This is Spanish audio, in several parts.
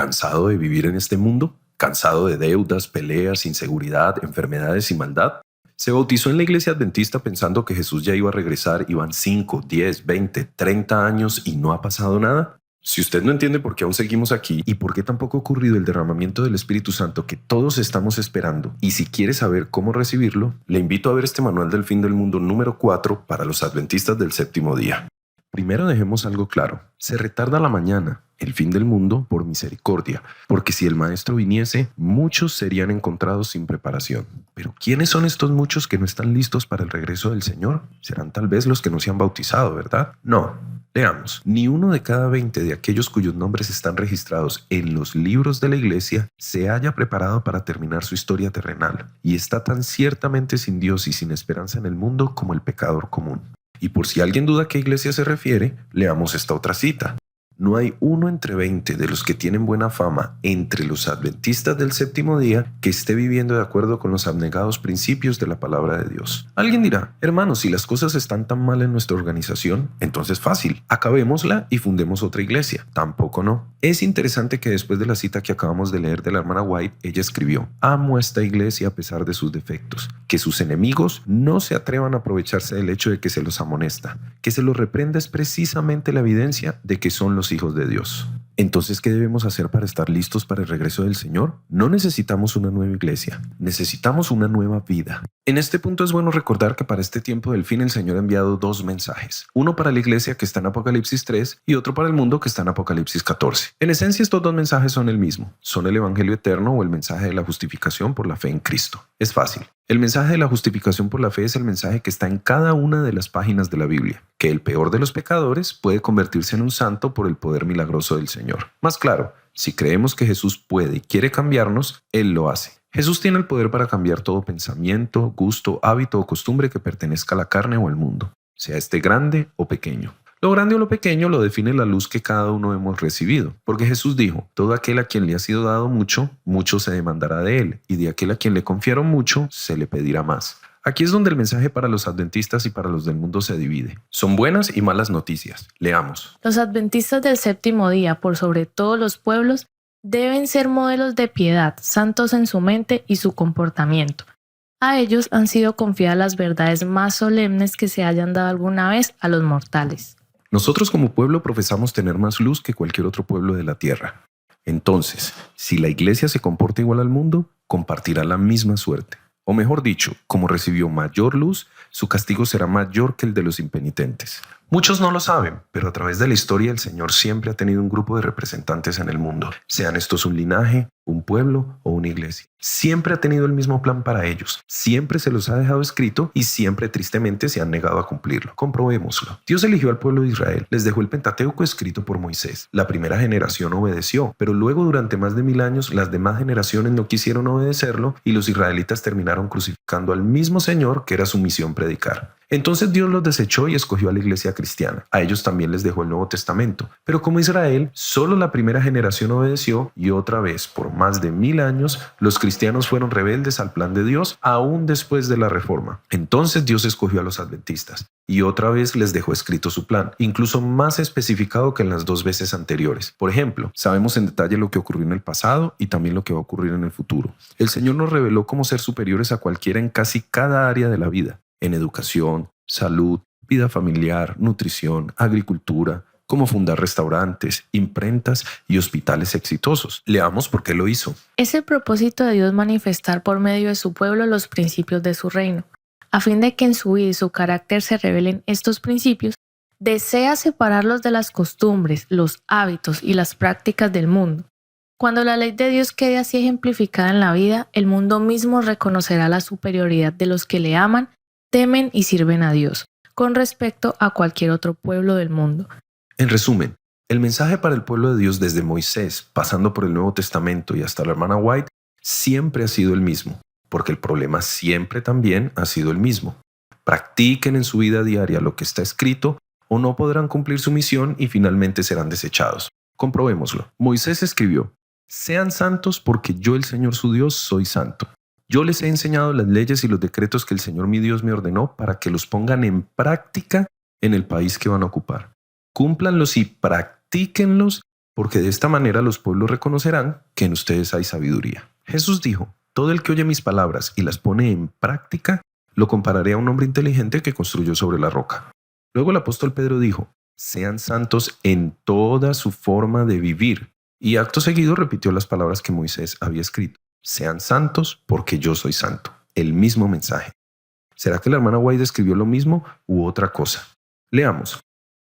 ¿Cansado de vivir en este mundo? ¿Cansado de deudas, peleas, inseguridad, enfermedades y maldad? Se bautizó en la iglesia adventista pensando que Jesús ya iba a regresar y van 5, 10, 20, 30 años y no ha pasado nada. Si usted no entiende por qué aún seguimos aquí y por qué tampoco ha ocurrido el derramamiento del Espíritu Santo que todos estamos esperando, y si quiere saber cómo recibirlo, le invito a ver este manual del fin del mundo número 4 para los adventistas del séptimo día. Primero dejemos algo claro, se retarda la mañana, el fin del mundo, por misericordia, porque si el Maestro viniese, muchos serían encontrados sin preparación. Pero ¿quiénes son estos muchos que no están listos para el regreso del Señor? Serán tal vez los que no se han bautizado, ¿verdad? No. Leamos, ni uno de cada 20 de aquellos cuyos nombres están registrados en los libros de la iglesia se haya preparado para terminar su historia terrenal, y está tan ciertamente sin Dios y sin esperanza en el mundo como el pecador común. Y por si alguien duda a qué iglesia se refiere, leamos esta otra cita. No hay uno entre 20 de los que tienen buena fama entre los adventistas del séptimo día que esté viviendo de acuerdo con los abnegados principios de la palabra de Dios. Alguien dirá, hermanos, si las cosas están tan mal en nuestra organización, entonces fácil, acabémosla y fundemos otra iglesia. Tampoco no. Es interesante que después de la cita que acabamos de leer de la hermana White, ella escribió, amo a esta iglesia a pesar de sus defectos, que sus enemigos no se atrevan a aprovecharse del hecho de que se los amonesta, que se los reprenda es precisamente la evidencia de que son los hijos de Dios. Entonces, ¿qué debemos hacer para estar listos para el regreso del Señor? No necesitamos una nueva iglesia, necesitamos una nueva vida. En este punto es bueno recordar que para este tiempo del fin el Señor ha enviado 2 mensajes, uno para la iglesia que está en Apocalipsis 3 y otro para el mundo que está en Apocalipsis 14. En esencia, estos 2 mensajes son el mismo, son el Evangelio eterno o el mensaje de la justificación por la fe en Cristo. Es fácil. El mensaje de la justificación por la fe es el mensaje que está en cada una de las páginas de la Biblia, que el peor de los pecadores puede convertirse en un santo por el poder milagroso del Señor. Más claro, si creemos que Jesús puede y quiere cambiarnos, Él lo hace. Jesús tiene el poder para cambiar todo pensamiento, gusto, hábito o costumbre que pertenezca a la carne o al mundo, sea este grande o pequeño. Lo grande o lo pequeño lo define la luz que cada uno hemos recibido, porque Jesús dijo, todo aquel a quien le ha sido dado mucho, mucho se demandará de él, y de aquel a quien le confiaron mucho, se le pedirá más. Aquí es donde el mensaje para los adventistas y para los del mundo se divide. Son buenas y malas noticias. Leamos. Los adventistas del séptimo día, por sobre todos los pueblos, deben ser modelos de piedad, santos en su mente y su comportamiento. A ellos han sido confiadas las verdades más solemnes que se hayan dado alguna vez a los mortales. Nosotros como pueblo profesamos tener más luz que cualquier otro pueblo de la tierra. Entonces, si la iglesia se comporta igual al mundo, compartirá la misma suerte. O mejor dicho, como recibió mayor luz, su castigo será mayor que el de los impenitentes. Muchos no lo saben, pero a través de la historia el Señor siempre ha tenido un grupo de representantes en el mundo, sean estos un linaje, un pueblo o una iglesia. Siempre ha tenido el mismo plan para ellos, siempre se los ha dejado escrito y siempre tristemente se han negado a cumplirlo. Comprobémoslo. Dios eligió al pueblo de Israel, les dejó el Pentateuco escrito por Moisés. La primera generación obedeció, pero luego durante más de 1000 años las demás generaciones no quisieron obedecerlo y los israelitas terminaron crucificando al mismo Señor que era su misión predicar. Entonces Dios los desechó y escogió a la iglesia cristiana. A ellos también les dejó el Nuevo Testamento. Pero como Israel, solo la primera generación obedeció y otra vez, por más de 1000 años, los cristianos fueron rebeldes al plan de Dios aún después de la Reforma. Entonces Dios escogió a los adventistas y otra vez les dejó escrito su plan, incluso más especificado que en las 2 veces anteriores. Por ejemplo, sabemos en detalle lo que ocurrió en el pasado y también lo que va a ocurrir en el futuro. El Señor nos reveló cómo ser superiores a cualquiera en casi cada área de la vida. En educación, salud, vida familiar, nutrición, agricultura, cómo fundar restaurantes, imprentas y hospitales exitosos. Leamos por qué lo hizo. Es el propósito de Dios manifestar por medio de su pueblo los principios de su reino. A fin de que en su vida y su carácter se revelen estos principios, desea separarlos de las costumbres, los hábitos y las prácticas del mundo. Cuando la ley de Dios quede así ejemplificada en la vida, el mundo mismo reconocerá la superioridad de los que le aman, temen y sirven a Dios, con respecto a cualquier otro pueblo del mundo. En resumen, el mensaje para el pueblo de Dios desde Moisés, pasando por el Nuevo Testamento y hasta la hermana White, siempre ha sido el mismo, porque el problema siempre también ha sido el mismo. Practiquen en su vida diaria lo que está escrito o no podrán cumplir su misión y finalmente serán desechados. Comprobémoslo. Moisés escribió, sean santos porque yo, el Señor su Dios, soy santo. Yo les he enseñado las leyes y los decretos que el Señor mi Dios me ordenó para que los pongan en práctica en el país que van a ocupar. Cúmplanlos y practíquenlos porque de esta manera los pueblos reconocerán que en ustedes hay sabiduría. Jesús dijo, todo el que oye mis palabras y las pone en práctica, lo compararé a un hombre inteligente que construyó sobre la roca. Luego el apóstol Pedro dijo, sean santos en toda su forma de vivir. Y acto seguido repitió las palabras que Moisés había escrito. Sean santos porque yo soy santo. El mismo mensaje. ¿Será que la hermana White escribió lo mismo u otra cosa? Leamos.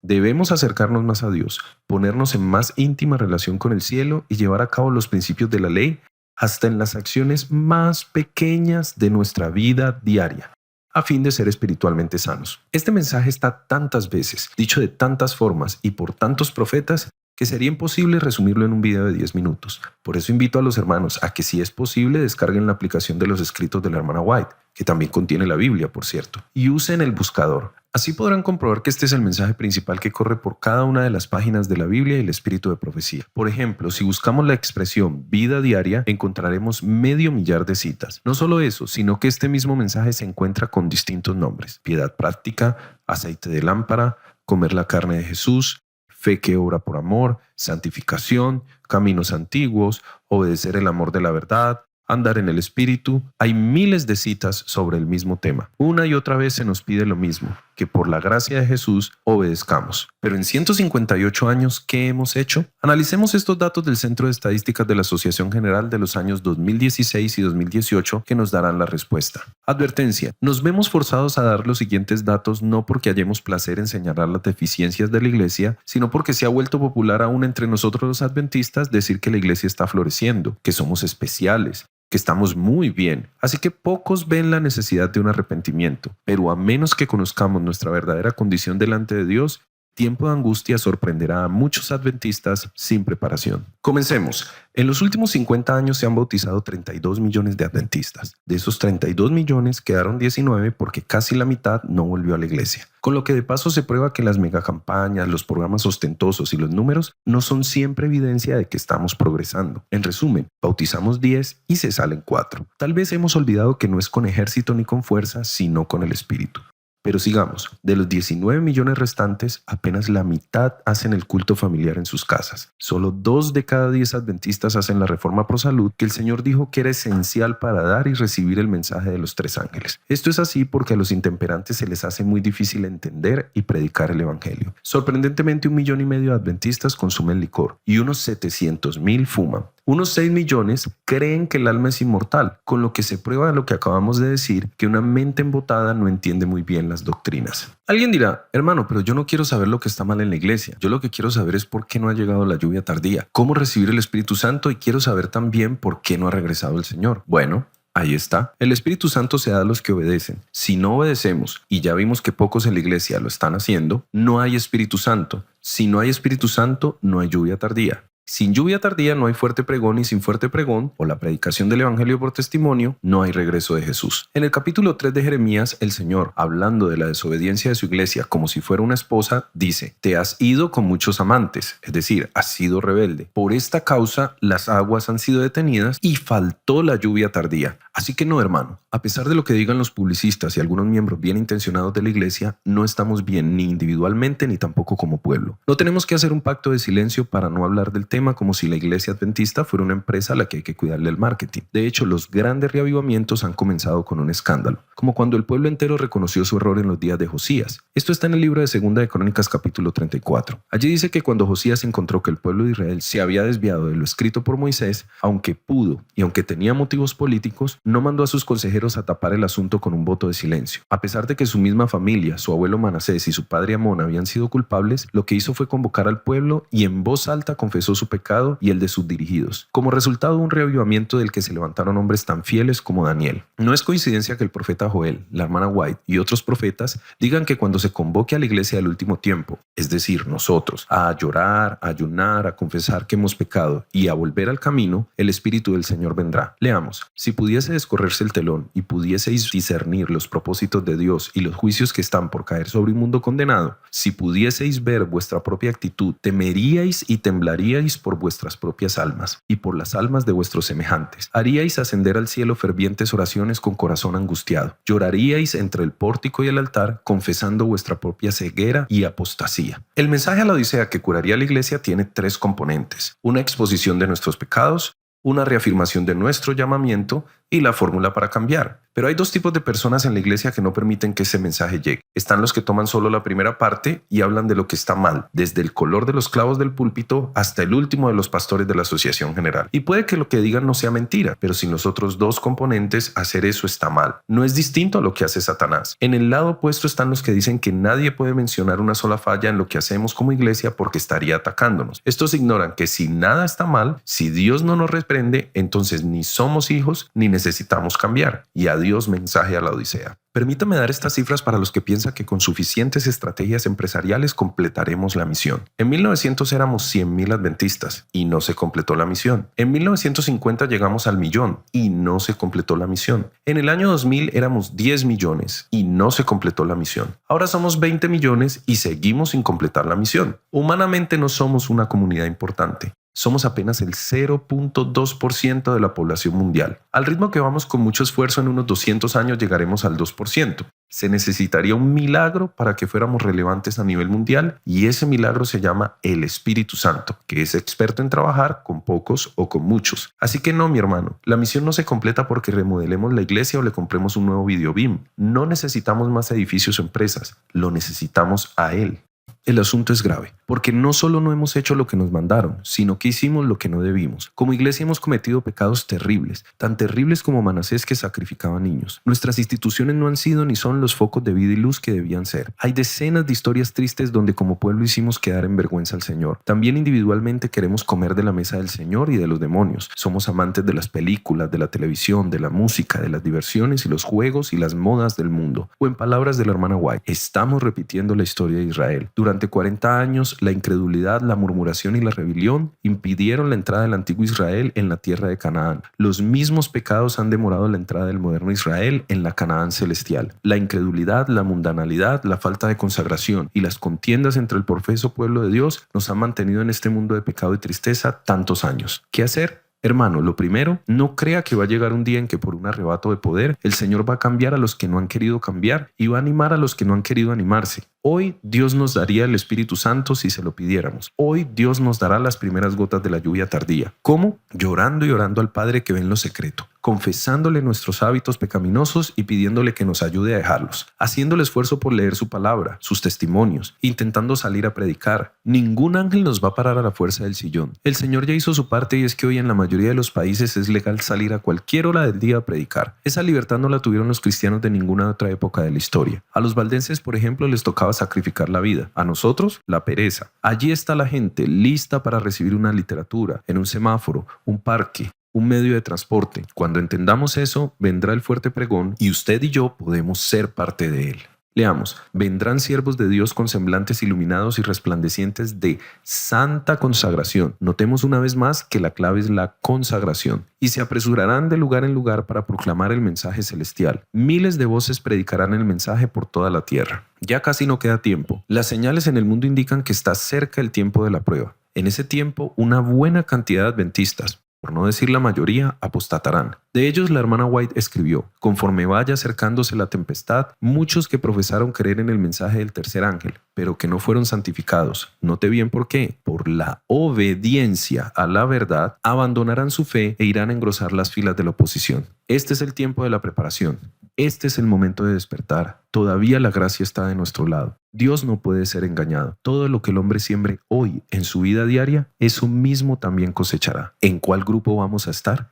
Debemos acercarnos más a Dios, ponernos en más íntima relación con el cielo y llevar a cabo los principios de la ley hasta en las acciones más pequeñas de nuestra vida diaria, a fin de ser espiritualmente sanos. Este mensaje está tantas veces, dicho de tantas formas y por tantos profetas, que sería imposible resumirlo en un video de 10 minutos. Por eso invito a los hermanos a que, si es posible, descarguen la aplicación de los escritos de la hermana White, que también contiene la Biblia, por cierto, y usen el buscador. Así podrán comprobar que este es el mensaje principal que corre por cada una de las páginas de la Biblia y el espíritu de profecía. Por ejemplo, si buscamos la expresión vida diaria, encontraremos 500,000 de citas. No solo eso, sino que este mismo mensaje se encuentra con distintos nombres: piedad práctica, aceite de lámpara, comer la carne de Jesús, fe que obra por amor, santificación, caminos antiguos, obedecer el amor de la verdad, andar en el espíritu. Hay miles de citas sobre el mismo tema. Una y otra vez se nos pide lo mismo, que por la gracia de Jesús obedezcamos. Pero en 158 años, ¿qué hemos hecho? Analicemos estos datos del Centro de Estadísticas de la Asociación General de los años 2016 y 2018 que nos darán la respuesta. Advertencia: nos vemos forzados a dar los siguientes datos no porque hallemos placer en señalar las deficiencias de la iglesia, sino porque se ha vuelto popular aún entre nosotros los adventistas decir que la iglesia está floreciendo, que somos especiales, que estamos muy bien. Así que pocos ven la necesidad de un arrepentimiento, pero a menos que conozcamos nuestra verdadera condición delante de Dios, tiempo de angustia sorprenderá a muchos adventistas sin preparación. Comencemos. En los últimos 50 años se han bautizado 32 millones de adventistas. De esos 32 millones quedaron 19 porque casi la mitad no volvió a la iglesia. Con lo que de paso se prueba que las megacampañas, los programas ostentosos y los números no son siempre evidencia de que estamos progresando. En resumen, bautizamos 10 y se salen 4. Tal vez hemos olvidado que no es con ejército ni con fuerza, sino con el espíritu. Pero sigamos, de los 19 millones restantes, apenas la mitad hacen el culto familiar en sus casas. Solo 2 de cada 10 adventistas hacen la reforma pro salud que el Señor dijo que era esencial para dar y recibir el mensaje de los 3 ángeles. Esto es así porque a los intemperantes se les hace muy difícil entender y predicar el evangelio. Sorprendentemente, 1,5 millones de adventistas consumen licor y unos 700,000 fuman. Unos 6 millones creen que el alma es inmortal, con lo que se prueba lo que acabamos de decir, que una mente embotada no entiende muy bien las doctrinas. Alguien dirá, hermano, pero yo no quiero saber lo que está mal en la iglesia. Yo lo que quiero saber es por qué no ha llegado la lluvia tardía, cómo recibir el Espíritu Santo, y quiero saber también por qué no ha regresado el Señor. Bueno, ahí está. El Espíritu Santo se da a los que obedecen. Si no obedecemos, y ya vimos que pocos en la iglesia lo están haciendo, no hay Espíritu Santo. Si no hay Espíritu Santo, no hay lluvia tardía. Sin lluvia tardía no hay fuerte pregón, y sin fuerte pregón, o la predicación del evangelio por testimonio, no hay regreso de Jesús. En el capítulo 3 de Jeremías, el Señor, hablando de la desobediencia de su iglesia como si fuera una esposa, dice: te has ido con muchos amantes, es decir, has sido rebelde. Por esta causa las aguas han sido detenidas y faltó la lluvia tardía. Así que no, hermano, a pesar de lo que digan los publicistas y algunos miembros bien intencionados de la iglesia, no estamos bien ni individualmente ni tampoco como pueblo. No tenemos que hacer un pacto de silencio para no hablar del tema como si la iglesia adventista fuera una empresa a la que hay que cuidarle el marketing. De hecho, los grandes reavivamientos han comenzado con un escándalo, como cuando el pueblo entero reconoció su error en los días de Josías. Esto está en el libro de 2 de Crónicas capítulo 34. Allí dice que cuando Josías encontró que el pueblo de Israel se había desviado de lo escrito por Moisés, aunque pudo y aunque tenía motivos políticos, no mandó a sus consejeros a tapar el asunto con un voto de silencio. A pesar de que su misma familia, su abuelo Manasés y su padre Amón habían sido culpables, lo que hizo fue convocar al pueblo y en voz alta confesó su pecado y el de sus dirigidos, como resultado de un reavivamiento del que se levantaron hombres tan fieles como Daniel. No es coincidencia que el profeta Joel, la hermana White y otros profetas digan que cuando se convoque a la iglesia del último tiempo, es decir, nosotros, a llorar, a ayunar, a confesar que hemos pecado y a volver al camino, el Espíritu del Señor vendrá. Leamos: si pudiese pudiese descorrerse el telón y pudieseis discernir los propósitos de Dios y los juicios que están por caer sobre un mundo condenado, si pudieseis ver vuestra propia actitud, temeríais y temblaríais por vuestras propias almas y por las almas de vuestros semejantes. Haríais ascender al cielo fervientes oraciones con corazón angustiado. Lloraríais entre el pórtico y el altar, confesando vuestra propia ceguera y apostasía. El mensaje a la Odisea que curaría la iglesia tiene tres componentes: una exposición de nuestros pecados, una reafirmación de nuestro llamamiento y la fórmula para cambiar. Pero hay dos tipos de personas en la iglesia que no permiten que ese mensaje llegue. Están los que toman solo la primera parte y hablan de lo que está mal, desde el color de los clavos del púlpito hasta el último de los pastores de la asociación general. Y puede que lo que digan no sea mentira, pero sin los otros dos componentes, hacer eso está mal. No es distinto a lo que hace Satanás. En el lado opuesto están los que dicen que nadie puede mencionar una sola falla en lo que hacemos como iglesia porque estaría atacándonos. Estos ignoran que si nada está mal, si Dios no nos reprende, entonces ni somos hijos ni necesitamos cambiar. Y adiós mensaje a la Odisea. Permítame dar estas cifras para los que piensan que con suficientes estrategias empresariales completaremos la misión. En 1900 éramos 100,000 adventistas y no se completó la misión. En 1950 llegamos al 1,000,000 y no se completó la misión. En el año 2000 éramos 10 millones y no se completó la misión. Ahora somos 20 millones y seguimos sin completar la misión. Humanamente no somos una comunidad importante. Somos apenas el 0.2% de la población mundial. Al ritmo que vamos con mucho esfuerzo, en unos 200 años llegaremos al 2%. Se necesitaría un milagro para que fuéramos relevantes a nivel mundial y ese milagro se llama el Espíritu Santo, que es experto en trabajar con pocos o con muchos. Así que no, mi hermano, la misión no se completa porque remodelemos la iglesia o le compremos un nuevo video BIM. No necesitamos más edificios o empresas, lo necesitamos a Él. El asunto es grave, porque no solo no hemos hecho lo que nos mandaron, sino que hicimos lo que no debimos. Como iglesia hemos cometido pecados terribles, tan terribles como Manasés, que sacrificaba niños. Nuestras instituciones no han sido ni son los focos de vida y luz que debían ser. Hay decenas de historias tristes donde como pueblo hicimos quedar en vergüenza al Señor. También individualmente queremos comer de la mesa del Señor y de los demonios. Somos amantes de las películas, de la televisión, de la música, de las diversiones y los juegos y las modas del mundo. O en palabras de la hermana White, estamos repitiendo la historia de Israel. Durante 40 años, la incredulidad, la murmuración y la rebelión impidieron la entrada del antiguo Israel en la tierra de Canaán. Los mismos pecados han demorado la entrada del moderno Israel en la Canaán celestial. La incredulidad, la mundanalidad, la falta de consagración y las contiendas entre el profeso pueblo de Dios nos han mantenido en este mundo de pecado y tristeza tantos años. ¿Qué hacer? Hermano, lo primero, no crea que va a llegar un día en que por un arrebato de poder el Señor va a cambiar a los que no han querido cambiar y va a animar a los que no han querido animarse. Hoy Dios nos daría el Espíritu Santo si se lo pidiéramos. Hoy Dios nos dará las primeras gotas de la lluvia tardía. ¿Cómo? Llorando y orando al Padre que ve en lo secreto, confesándole nuestros hábitos pecaminosos y pidiéndole que nos ayude a dejarlos, haciendo el esfuerzo por leer su palabra, sus testimonios, intentando salir a predicar. Ningún ángel nos va a parar a la fuerza del sillón. El Señor ya hizo su parte y es que hoy en la mayoría de los países es legal salir a cualquier hora del día a predicar. Esa libertad no la tuvieron los cristianos de ninguna otra época de la historia. A los valdenses, por ejemplo, les tocaba sacrificar la vida. A nosotros, la pereza. Allí está la gente lista para recibir una literatura, en un semáforo, un parque, un medio de transporte. Cuando entendamos eso, vendrá el fuerte pregón y usted y yo podemos ser parte de él. Leamos, vendrán siervos de Dios con semblantes iluminados y resplandecientes de santa consagración. Notemos una vez más que la clave es la consagración. Y se apresurarán de lugar en lugar para proclamar el mensaje celestial. Miles de voces predicarán el mensaje por toda la tierra. Ya casi no queda tiempo. Las señales en el mundo indican que está cerca el tiempo de la prueba. En ese tiempo, una buena cantidad de adventistas, por no decir la mayoría, apostatarán. De ellos la hermana White escribió, conforme vaya acercándose la tempestad, muchos que profesaron creer en el mensaje del tercer ángel, pero que no fueron santificados. Note bien por qué. Por la obediencia a la verdad, abandonarán su fe e irán a engrosar las filas de la oposición. Este es el tiempo de la preparación. Este es el momento de despertar. Todavía la gracia está de nuestro lado. Dios no puede ser engañado. Todo lo que el hombre siembre hoy en su vida diaria, eso mismo también cosechará. ¿En cuál grupo vamos a estar?